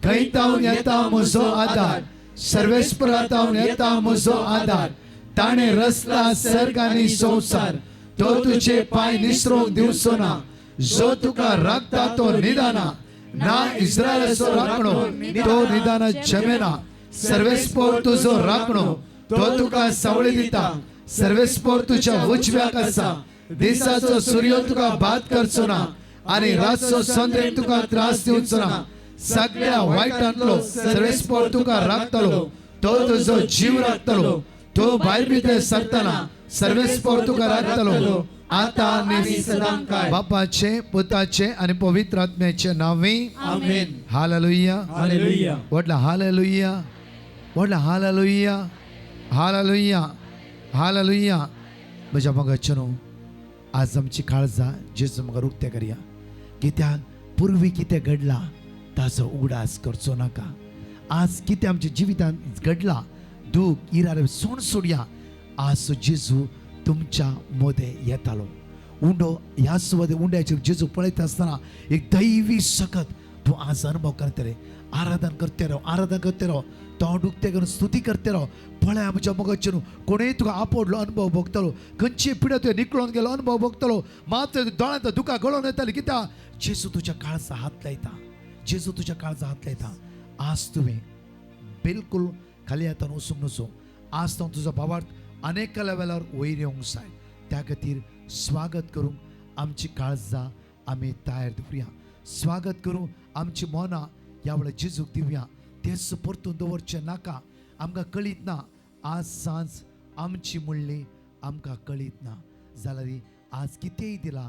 खैतावन येता म्हजो आदार, सर्वेस्परातावन येता म्हजो आदार. ताणे रचला सर्ग आनी संवसार, तो तुझे पाय निसरूंक दिवचो ना. जो तुका राखता तो निदाना, ना इस्रायलाचो राखणो तो निदान जमेना. सर्वेस्पोर तुजो राखणो तो तुका सावळी दिता. सर्वेस्पोर तुझ्या उजव्याक आसा. दिसाचो सूर्य तुका बाद करचो ना, आनी रातचो चंद्रेक तुका त्रास दिवचो ना. सगळ्या वायटांतलो सर्वेस्पोर तुका राखतलो, तो तुजो जीव राखतलो. तो भायर भितर सरतना सर्वेस्पोर तुका राखतलो, आता आनी सदांकाळ. बापाचे, पुताचे आणि पवित्र आत्म्याचे नावे आमेन. हालेलुया. हालेलुया. व्हडला हालेलुया, व्हडला हालेलुया, हालेलुया, हालेलुया. म्हज्या मगाचेनो आज आमची काळजां जेजू म्हाका उक्ते करया. कित्याक पूर्वी कितें घडला ताचो उगडास करचो नाका. आज कितें आमच्या जिवितांत घडला, दूख इरार सोड सोडया. आज जेजू तुमच्या मोदे येतालो. उंडो ह्या सुवाते उंड्याचेर जेजू पळयत आसतना एक दैवी सकत तूं आज अनुभव करते रे. आराधन करते राव, आराधन करते राव. तोंड उक्ते करून स्तुती करते राव. पळय आमच्या मोगाचेर कोणेय तुका आपडलो अनुभव भोगतलो. खंयची पिढ्या तुवें निकळून गेलो अनुभव भोगतलो. मात दोळ्यांत दुकां गळोन येताली. कित्याक जेजू तुज्या काळजा हात लायता. जेजू तुज्या काळजा हात लायता. आज तुवें बिलकुल खाली हातान वचूंक नजो. आज तो तुजो भावार्थ अनेक लेवलार वयर येवंक जाय. त्या खातीर स्वागत करूंक आमची काळजां आमी तयार दवरया. स्वागत करूंक आमची मोना ह्या वेळार जेजूक दिवया. तेच परतून दवरचें नाका. आमकां कळीत ना आज सांज आमची म्हणली आमकां कळीत ना जाल्यार आज कितेंय दिला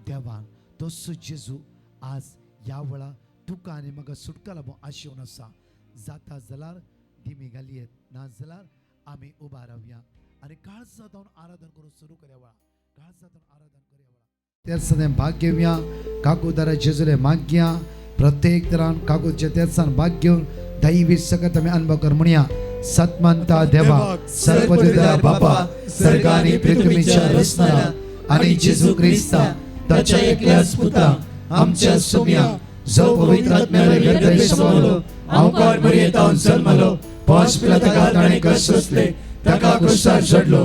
देवान. तसो जेजू आज ह्या वेळार तुका आनी म्हाका सुटका लागून आशेवन आसा. जाता जाल्यार दिमी घालयेत, ना जाल्यार आमी उबा रावया आनी काळजां जावन आराधन करून सुरू करया. वेळा काळजां जावन आराधन करया. वेळा तेर्साने भाग घेवया. काकूदारा जेजूले मागया. प्रत्येक तरान काकूच्या तेर्सान भाग घेवन दैवी सकत आमी अनुभव कर म्हणया. सतमंता देवा, सर्वपिता बापा, स्वर्ग आनी पृथ्वीच्या रचणारा आनी जेजू ख्रिस्ता ताच्या एकल्याच पुता आमच्या सुम्या जो पवित्र आत्म्याने हृदय समावलो. हांव कोण मरियेतावन जल्मलो. पोंच पिलाताका ताणें कश्ट सोंसले. ताका क्रुसार चडलो.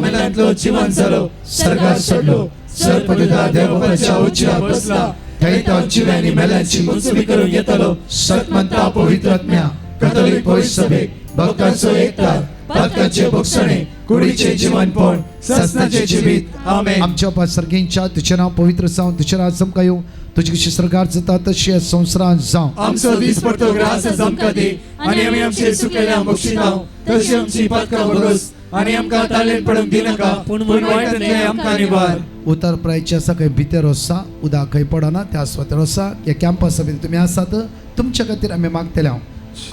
मेल्यांतलो जिवंत जालो. स्वर्गार चडलो. सर्वपिता देवाच्या उजव्यार बसला. थंय तो जिव्यांनी मेल्यांची मुंजवी करूंक येतलो. सतमंता पवित्र आत्म्या, कॅथोलिक पवित्र सभेक, भक्तांचो एकठांय, पातकांचे भोगसणे, कुडीचे जिवंतपण, सस्नाचे जिवीत. आमेन. आमच्या पासर्गींच्या तुझें नांव पवित्र जावं. तुजें राज आमकां येवं. तुझे कशी सरकार जाता तशी संवसारांत जावं. आमचो दीस पडतो ग्रास आमकां दी आनी आमी आमचे सुकलेल्या बक्षितांव तशी आमची पातकां भोगोस आनी आमकां ताळेन पडूंक दिनाका पूण वायटांतले आमकां निवार. उतर प्रायचे आसा खंय भितर वसा. उदक खंय पडना त्या स्वातर वसा. ह्या कॅम्पस सभेत तुमी आसात. तुमच्या खातीर आमी मागतले.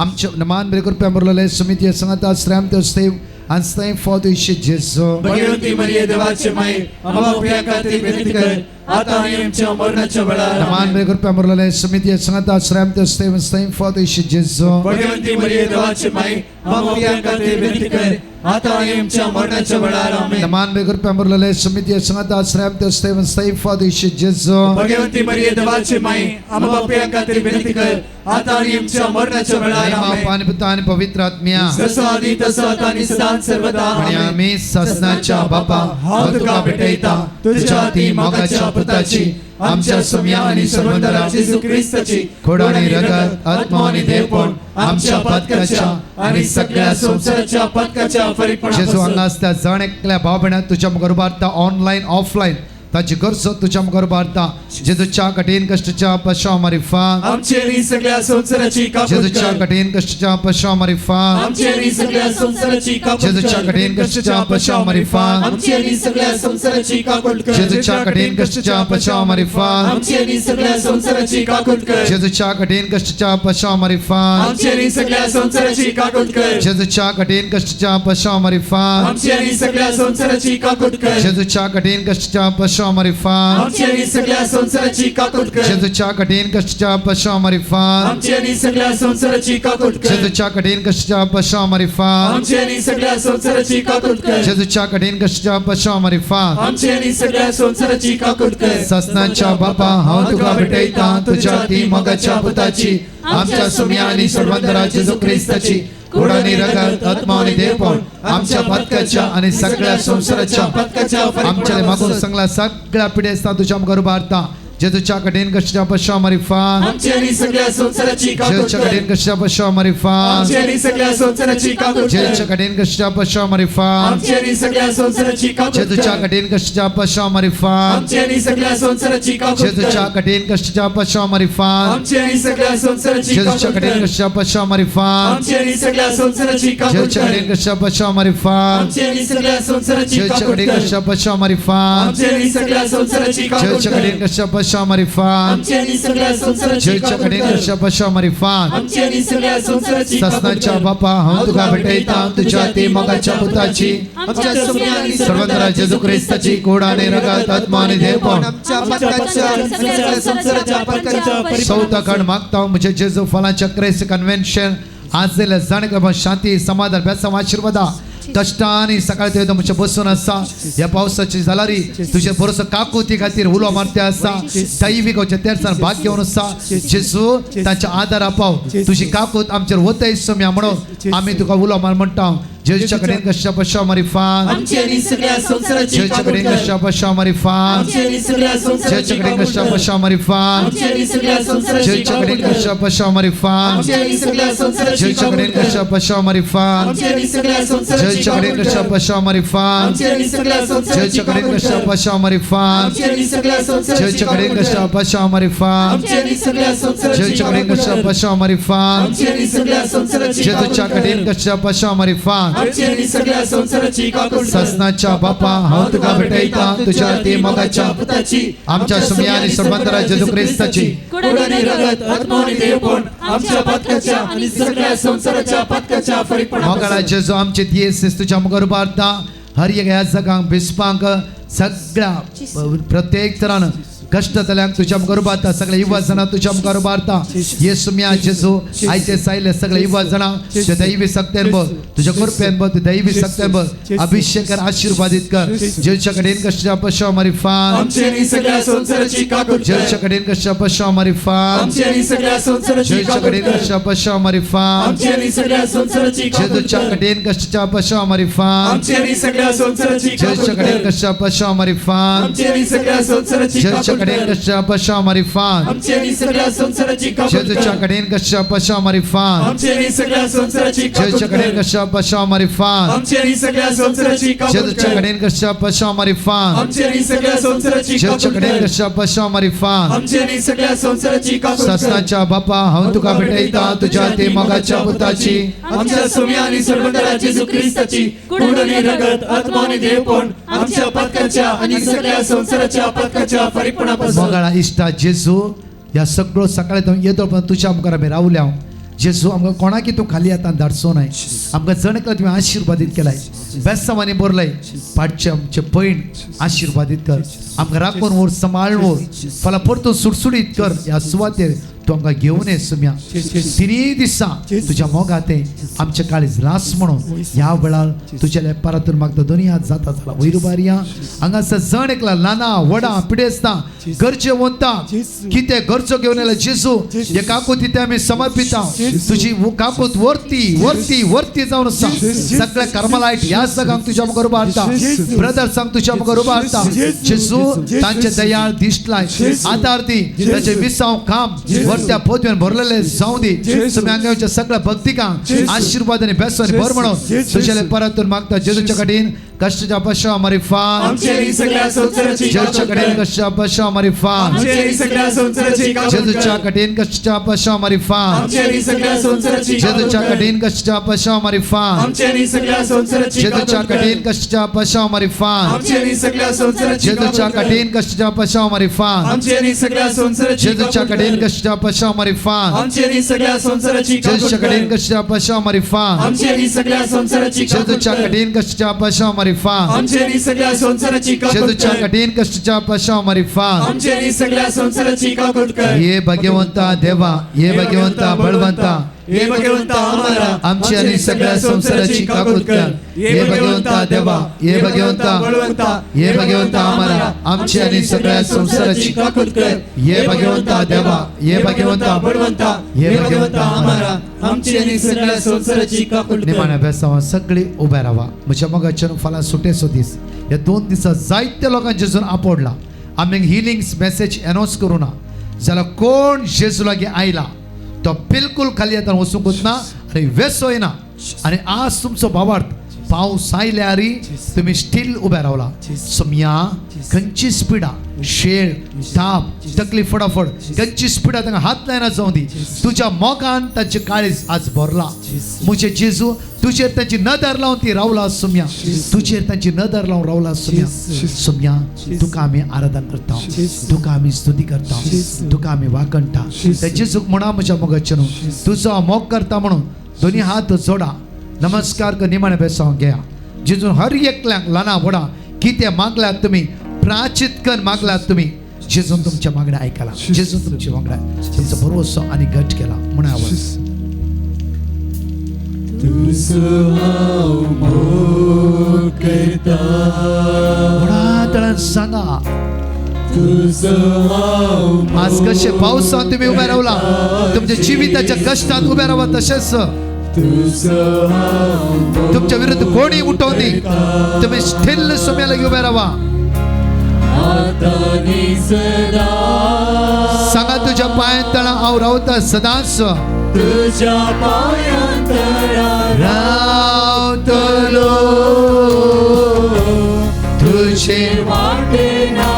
आमचे नमान बरे करपी आमरलेले समिती सांगात श्रेम ते स्तेव and thank for the Jesus. Bhagwanti मरिये देवाचे माये, आम्हा प्रिया खातीर विनंती कर. आता आनी आमच्या मरणाच्या वेळार. नमान बरे करपी आमरलेले समिती सांगात श्रेम ते स्तेव and thank for the Jesus. Bhagwanti मरिये देवाचे माये, आम्हा प्रिया खातीर विनंती कर. आता आनी आमच्या मरणाच्या वेळार. आमेन. नमान बरे करपी आमरलेले समिती सांगात श्रेम ते स्तेव and thank for the Jesus. Bhagwanti मरिये देवाचे माये, आम्हा प्रिया खातीर विनंती कर. आता आनी आमच्या मरणाच्या वेळार. आमेन. पानी पिता आणि पवित्र आत्म्या जसो आदी तसो आता आनी सदां सर्वदा. आणि आम्ही ससनाच्या बापा हांव तुका भेटयता तुज्या ती मोगाच्या पुताची आमच्या सुम्या आनी सर्वंतरा जेजू ख्रिस्ताची खोड आनी रगत आत्मा आनी देवपण आमच्या पातकाच्या आनी सगळ्या संवसाराच्या पातकाच्या फरीकपणा जेजू हांगा आसता जाण एकल्या भाव भयणां तुज्या मुखार उबारता ऑनलायन ऑफलायन ताची गरज तुज्या मुखार उबारता. जेजूच्या कठीण कश्टाच्या पश्चाव मारिफा आमचेरी सगळ्या संवसाराची काकूट जेजूच्या कठीण कश्टाच्या पश्चाव मारिफा आमचेरी सगळ्या संवसाराची काकूट जेजूच्या कठीण कश्टाच्या पश्चाव मारिफा आमचेरी सगळ्या संवसाराची काकूट जेजूच्या कठीण कश्टाच्या पश्चाव मारिफा आमचेरी सगळ्या संवसाराची काकूट जेजूच्या कठीण कश्टाच्या पश्चाव मारिफा आमचेरी सगळ्या संवसाराची काकूट जेजूच्या कठीण कश्टाच्या पश्चाव मारिफा आमचेरी सगळ्या संवसाराची काकूट जेजूच्या कठीण कश्टाच्या पश्चामरिफान आमची आणि सगळ्या संसाराची काकूट कर जेजूच्या कठीण कष्टाच्या पश्चामरिफान आमची आणि सगळ्या संसाराची काकूट कर जेजूच्या कठीण कष्टाच्या पश्चामरिफान आमची आणि सगळ्या संसाराची काकूट कर जेजूच्या कठीण कष्टाच्या पश्चामरिफान आमची आणि सगळ्या संसाराची काकूट कर ससनाच्या बापा हांव तुका भेटयता तुझ्या ती मोगाच्या पुताची आमच्या सुम्या आणि सर्वंतरा जेजू ख्रिस्ताची कुड आणि रगत आत्मा आणि देवपण आमच्या पत्काच्या आणि सगळ्या संसाराच्या आमच्या मागून सगळ्या सगळ्या पिढ्या तुझ्या गर्भार्था जेजूच्या कठीण कष्टाच्या पश्चामरिफान आमची आणि सगळ्या संसाराची काकूट जेजूच्या कर कठीण कष्टाच्या पश्चामरिफान आमची आणि सगळ्या संसाराची काकूट कर जेजूच्या कठीण कष्टाच्या पश्चामरिफान आमची आणि सगळ्या संसाराची काकूट जेजूच्या कर कठीण कष्टाच्या पश्चामरिफान आमची आणि सगळ्या संसाराची काकूट जेजूच्या कर कठीण कष्टाच्या पश्चामरिफान आमची आणि सगळ्या संसाराची जेजूच्या काकूट कठीण कर कष्टाच्या पश्चामरिफान आमची आणि सगळ्या संसाराची काकूट जेजूच्या कर कठीण कष्टाच्या पश्चामरिफान आमची आणि सगळ्या संसाराची जेजूच्या काकूट कठीण कर कष्टाच्या पश्चामरिफान आमची आणि सगळ्या संसाराची काकूट जेजूच्या कर कठीण कष्टाच्या पश्चामरिफान आमची आणि सगळ्या संसाराची जेजूच्या काकूट कठीण कर कष्टाच्या पश्चामरिफान आमची आणि सगळ्या संसाराची काकूट ससनाच्या कर बापा हांव तुका भेटयता तुझ्या ती मोगाच्या पुताची आमच्या सुम्या आणि सर्वंतरा जेजू ख्रिस्ताची कुड आणि रगत आत्मा आणि देवपण आमच्या पत्काच्या आणि सगळ्या संसाराच्या पत्काच्या चौथा खंड मागता हूं मुझे जेजू फलांच्या क्रेस कन्व्हेन्शन आज जाणक शांती समाधान बेसम आशीर्वादा कष्टांनी सकाळी ते म्हणजे बसून असा या पावसाची जालारी तुझे बरोस काकुती खातीर उलो मारते असा दैविक तेरसान भाग घेवन असा जेजू तांच्या आदार आपाव तुझी काकूत आमचेर वतय सोम्या म्हणून आमी तुका उलो मार म्हणटा जेजूच्या कडेन कशा पश्चामरिफान आमची आणि सगळ्या संसाराची जेजूच्या काकूट कडेन कर कशा पश्चामरिफान आमची आणि सगळ्या संसाराची जेजूच्या कडेन काकूट कशा कर पश्चामरिफान आमची आणि सगळ्या संसाराची जेजूच्या कडेन काकूट कर कशा पश्चामरिफान आमची आणि सगळ्या संसाराची जेजूच्या काकूट कडेन कर कशा पश्चामरिफान आमची आणि सगळ्या संसाराची जेजूच्या कडेन काकूट कशा कर पश्चामरिफान आमची आणि सगळ्या संसाराची जेजूच्या कडेन काकूट कशा कर पश्चामरिफान आमची आणि सगळ्या संसाराची जेजूच्या कडेन काकूट कशा कर पश्चामरिफान आमची आणि सगळ्या संसाराची जेजूच्या कडेन काकूट कशा कर पश्चामरिफान आमची आणि सगळ्या संसाराची जेजूच्या काकूट कडेन कर कशा पश्चामरिफान आमची आणि सगळ्या संसाराची काकूट कर ससनाच्या बापा हांव तुका भेटयता तुझ्या ती मोगाच्या पुताची आमच्या सुम्या आणि सर्वंतरा जेजू ख्रिस्ताची कुड आणि रगत आत्मा आणि देवपण आमच्या पत्काच्या आणि सगळ्या संसाराच्या पत्काच्या फरीपणा मोगाळा जेजू आमचे दियेस तुझ्या मुखार हर एक ह्या जगांक बिस्पांक सगळ्या प्रत्येक तरान कष्ट जाल्यांक तुझ्या मुखार उबारता सगळे युवा जाणां तुझ्या मुखार उबारता येसू म्या जेजू आयचे सायले सगळे युवा जाणां ते दैवी सक्तेन ब तुझ्या कृपेन ब दैवी सक्तेन ब अभिषेक कर आशीर्वादित कर जेजूच्या कडेन कशा पश्चामरिफान आमची आणि सगळ्या संसाराची काकूट कर जेजूच्या कडेन कशा पश्चामरिफान आमची आणि सगळ्या संसाराची जेजूच्या काकूट कडेन कर कशा पश्चामरिफान आमची आणि सगळ्या संसाराची काकूट जेजूच्या कर कडेन कशा पश्चामरिफान आमची आणि सगळ्या संसाराची काकूट जेजूच्या कडेन कर कशा पश्चामरिफान आमची आणि सगळ्या संसाराची जेजूच्या काकूट कडेन कर कशा पश्चामरिफान आमची आणि सगळ्या संसाराची काकूट जेजूच्या कर कडेन कशा पश्चामरिफान आमची आणि सगळ्या संसाराची काकूट जेजूच्या कडेन कर कशा पश्चामरिफान आमची आणि सगळ्या संसाराची काकूट जेजूच्या कर कडेन कशा पश्चामरिफान आमची आणि सगळ्या संसाराची जेजूच्या काकूट कडेन कर कशा पश्चामरिफान आमची आणि सगळ्या संसाराची काकूट कर ससनाच्या बापा हांव तुका भेटयता तुझ्या ती मोगाच्या पुताची आमच्या सोम्या आणि सर्वंतरा जेजू ख्रिस्ताची कुड आणि रगत आत्मा आणि देवपण आमच्या पत्काच्या आणि सगळ्या संसाराच्या पत्काच्या फरीपणापासून मोगाळा इष्टा जेजू ह्या सगळो सकाळी तो येतो पण तुझ्या मुखार आमी रावल्या जेजू आमकां कोणाकी तूं खाली आतां धाडचो न्हय आमकां जणकला तुवें आशिर्वादीत केलाय बेस्तांवांनी बरलय पाडचे आमचे पैण आशिर्वादीत कर आमकां राखून व्हर सांबाळून व्हर फाल्यां परतून सुटसुटीत कर ह्या सुवातेर तूं आमकां घेवन ये सुम्या तिनी दिसा तुज्या मोगाते आमचे काळीज लास म्हणून ह्या वेळार तुज्या लेपारातून मागता दोनी हात जाता जाला वयर बारया हांगासर जण एकला ल्हाना व्हडा पिडेस्ता गरजे वंता कितें गरजो घेवन येयला जेजू हे काकूती ते आमी समर्पिता तुजी काकूत वर्ती वर्ती वर्ती जावन आसा सगळे कर्मलायट ह्या जगांक तुज्या मुखार उबारता ब्रदर्सांक तुज्या मुखार उबारता जेजू तांचे दयाळ दिश्टलाय आदार दी ताचे विसांव काम वर्त्या पोतवेन भरलेले जावं दी तुमी हांगाच्या सगळ्या भक्तिकांक आशीर्वाद आनी बेसवानी भर म्हणून तुजेले परतून मागता जेजूच्या कडेन कष्टाच्या पश्चामरिफान आमची आणि सगळ्या संसाराची जेजूच्या कडेन कष्टाच्या पश्चामरिफान आमची आणि सगळ्या संसाराची काकूट जेजूच्या कर कडेन कष्टाच्या पश्चामरिफान आमची आणि सगळ्या संसाराची काकूट जेजूच्या कर कडेन कष्टाच्या पश्चामरिफान आमची आणि सगळ्या संसाराची जेजूच्या काकूट कर कडेन कष्टाच्या पश्चामरिफान आमची आणि सगळ्या संसाराची जेजूच्या काकूट कर कडेन कष्टाच्या पश्चामरिफान आमची आणि सगळ्या संसाराची जेजूच्या काकूट कडेन कर कष्टाच्या पश्चामरिफान आमची आणि सगळ्या संसाराची काकूट जेजूच्या कर कडेन कष्टाच्या पश्चामरिफान आमची आणि सगळ्या संसाराची काकूट जेजूच्या कर कडेन कष्टाच्या पश्चामरिफान रिफान आमचे नी सगळ्या संसाराची काकूट जेजूच्या कर कठीण कष्टाच्या पाशावर रिफान आमचे नी सगळ्या संसाराची काकूट कर ये भगवंता देवा ये भगवंता बळवंता हे भगवंता आम्हाला आमची आणि सगळ्या संसाराची काकूट कर ये भगवंता देवा ये भगवंता बळवंता ये भगवंता आम्हाला आमची आणि सगळ्या संसाराची काकूट कर ये भगवंता देवा ये भगवंता बळवंता हे भगवंता आम्हाला आमची आणि सगळ्या संसाराची काकूट कर निमाण्या बेसावा सगळी उभे राहा म्हज्या मोगाच्यान फाल्यां सुटेचो दीस ह्या 2 दिसां जायत्या लोकांक जेजून आपडला आमी हिलिंग मेसेज अनाउन्स करूं ना जाल्यार कोण जेजू लागीं आयला तो बिलकुल खाली आतां वचूंकूच ना आनी वेसो येना आनी आज तुमचो भावार्थ पावस आयल्यारी तुम्ही स्टील उभे रावला समया खंयची स्पिडा शेळ ताप तकली फडाफड खंयची स्पिडा तांकां हात लायना जावं दी तुज्या मोगान तांचे काळीज आज भरला मुझे जेजू तुजेर तांची नदर लावन ती रावला सुम्या तुजेर तांची नदर लावन रावला सुम्या सुम्या तुका आमी आराधन करता तुका आमी स्तुती करता तुका आमी वाकणटा त्या जेजूक म्हणा म्हज्या मोगाचे न्हू तुजो मोग करता म्हणून दोन्ही हात जोडा नमस्कार कर निमाणे बेसावंक घ्या जेजून हर एकल्यांक ल्हाना व्हडा कितें मागल्यात तुमी प्राचित कर मागल्यात तुमी जेजून तुमच्या मागण्या आयकला जेजून तुमची वांगडा तुमचो भरोसो आनी घट केला म्हणून आवाज व्हडा तळान सांगा आज कशे पावसांत तुम्ही उभे रावला तुमच्या जिविताच्या कष्टात उभे रावा तशेंच तुमच्या विरुद्ध कोणी उठवली तुम्ही स्थिर सुम्या लागी उभे राहा सांगा तुझ्या पायांतळा हांव रावता सदांच तुझ्या पायांतळा रावतलो तुझे वाटेना